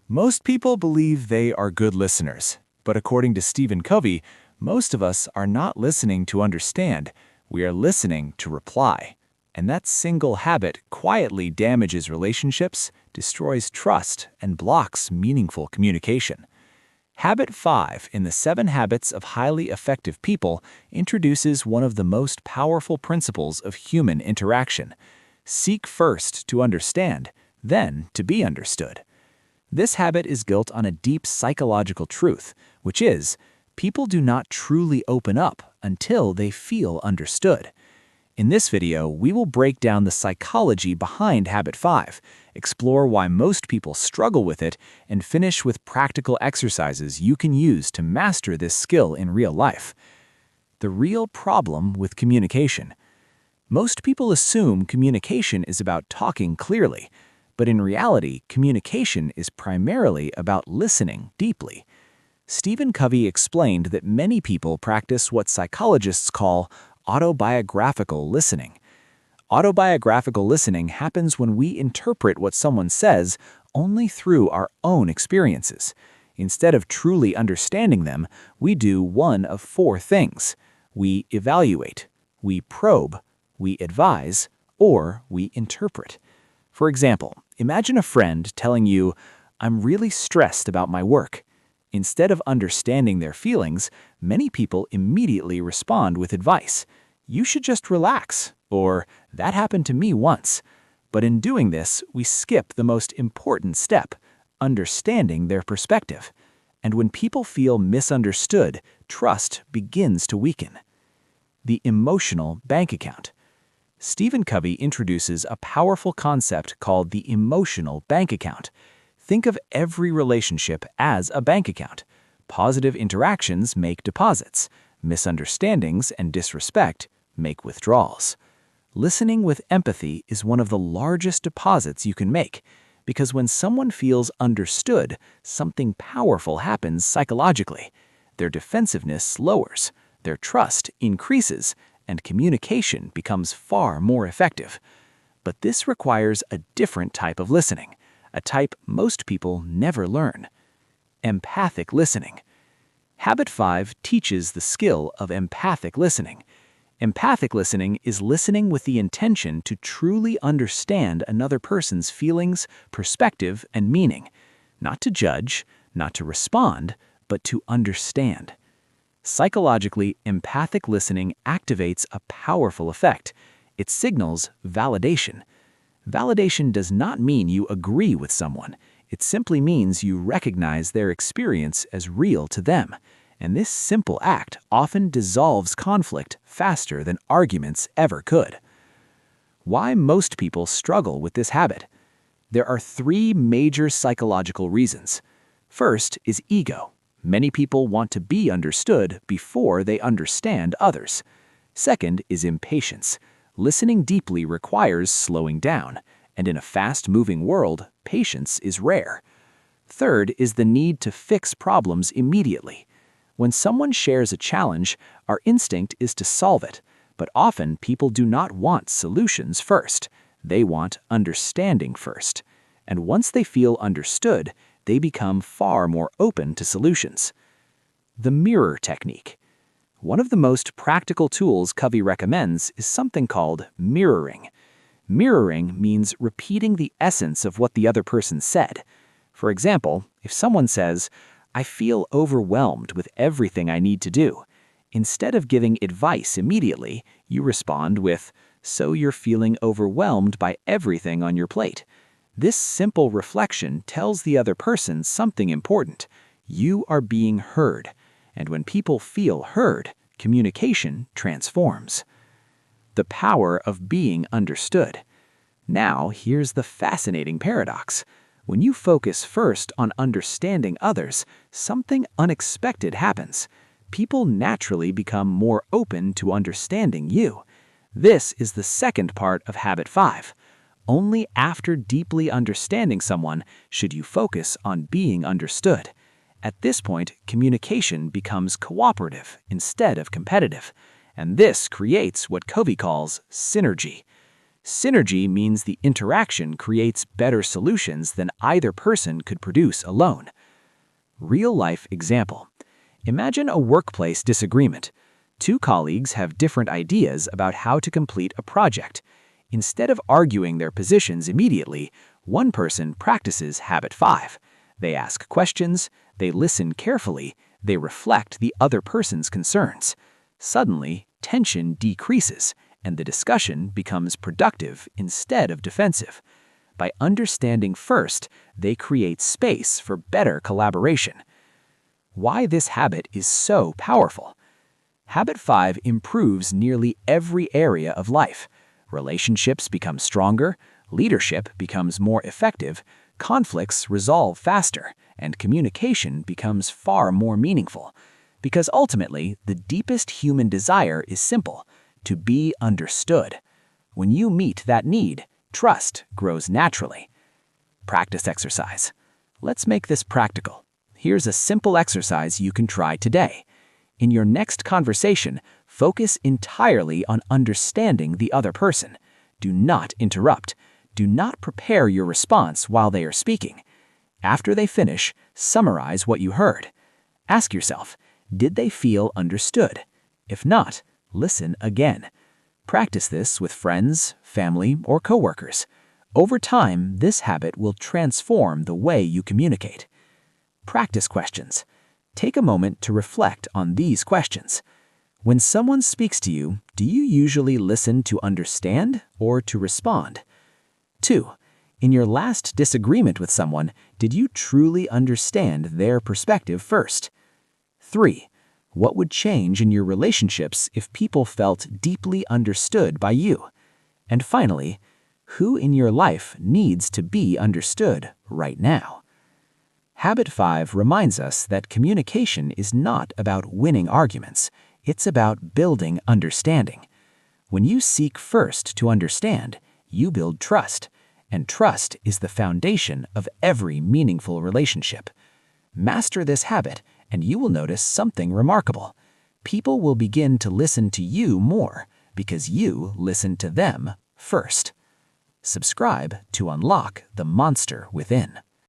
Most people believe they are good listeners, but according to Covey, most of us are not listening to understand, we are listening to reply. And that single habit quietly damages relationships, destroys trust, and blocks meaningful communication. Habit 5 in the 7 Habits of Highly Effective People introduces one of the most powerful principles of human interaction. Seek first to understand, then to be understood. This habit is built on a deep psychological truth, which is, people do not truly open up until they feel understood. In this video, we will break down the psychology behind Habit 5, explore why most people struggle with it, and finish with practical exercises you can use to master this skill in real life. The real problem with communication. Most people assume communication is about talking clearly, but in reality, communication is primarily about listening deeply. Covey explained that many people practice what psychologists call autobiographical listening. Autobiographical listening happens when we interpret what someone says only through our own experiences. Instead of truly understanding them, we do one of 4 things. We evaluate, we probe, we advise, or we interpret. For example, imagine a friend telling you, "I'm really stressed about my work." Instead of understanding their feelings, many people immediately respond with advice. "You should just relax," or "That happened to me once." But in doing this, we skip the most important step, understanding their perspective. And when people feel misunderstood, trust begins to weaken. The emotional bank account. Covey introduces a powerful concept called the emotional bank account. Think of every relationship as a bank account. Positive interactions make deposits. Misunderstandings and disrespect make withdrawals. Listening with empathy is one of the largest deposits you can make, because when someone feels understood, something powerful happens psychologically. Their defensiveness lowers, their trust increases, and communication becomes far more effective. But this requires a different type of listening, a type most people never learn. Empathic listening. Habit 5 teaches the skill of empathic listening. Empathic listening is listening with the intention to truly understand another person's feelings, perspective, and meaning. Not to judge, not to respond, but to understand. Psychologically, empathic listening activates a powerful effect. It signals validation. Validation does not mean you agree with someone. It simply means you recognize their experience as real to them. And this simple act often dissolves conflict faster than arguments ever could. Why most people struggle with this habit? There are 3 major psychological reasons. First is ego. Many people want to be understood before they understand others. Second is impatience. Listening deeply requires slowing down, and in a fast-moving world, patience is rare. Third is the need to fix problems immediately. When someone shares a challenge, our instinct is to solve it, but often people do not want solutions first. They want understanding first. And once they feel understood, they become far more open to solutions. The mirror technique. One of the most practical tools Covey recommends is something called mirroring. Mirroring means repeating the essence of what the other person said. For example, if someone says, "I feel overwhelmed with everything I need to do," instead of giving advice immediately, you respond with, "So you're feeling overwhelmed by everything on your plate." This simple reflection tells the other person something important. You are being heard. And when people feel heard, communication transforms. The power of being understood. Now, here's the fascinating paradox. When you focus first on understanding others, something unexpected happens. People naturally become more open to understanding you. This is the second part of Habit 5. Only after deeply understanding someone should you focus on being understood. At this point, communication becomes cooperative instead of competitive, and this creates what Covey calls synergy. Synergy means the interaction creates better solutions than either person could produce alone. Real-life example. Imagine a workplace disagreement. Two colleagues have different ideas about how to complete a project. Instead of arguing their positions immediately, one person practices habit 5. They ask questions, they listen carefully, they reflect the other person's concerns. Suddenly, tension decreases, and the discussion becomes productive instead of defensive. By understanding first, they create space for better collaboration. Why this habit is so powerful. Habit 5 improves nearly every area of life. Relationships become stronger, leadership becomes more effective, conflicts resolve faster, and communication becomes far more meaningful. Because ultimately, the deepest human desire is simple: to be understood. When you meet that need, trust grows naturally. Practice exercise. Let's make this practical. Here's a simple exercise you can try today. In your next conversation, focus entirely on understanding the other person. Do not interrupt. Do not prepare your response while they are speaking. After they finish, summarize what you heard. Ask yourself, did they feel understood? If not, listen again. Practice this with friends, family, or coworkers. Over time, this habit will transform the way you communicate. Practice questions. Take a moment to reflect on these questions. When someone speaks to you, do you usually listen to understand or to respond? 2. In your last disagreement with someone, did you truly understand their perspective first? 3. What would change in your relationships if people felt deeply understood by you? And finally, who in your life needs to be understood right now? Habit 5 reminds us that communication is not about winning arguments. It's about building understanding. When you seek first to understand, you build trust, and trust is the foundation of every meaningful relationship. Master this habit, and you will notice something remarkable. People will begin to listen to you more because you listen to them first. Subscribe to unlock the monster within.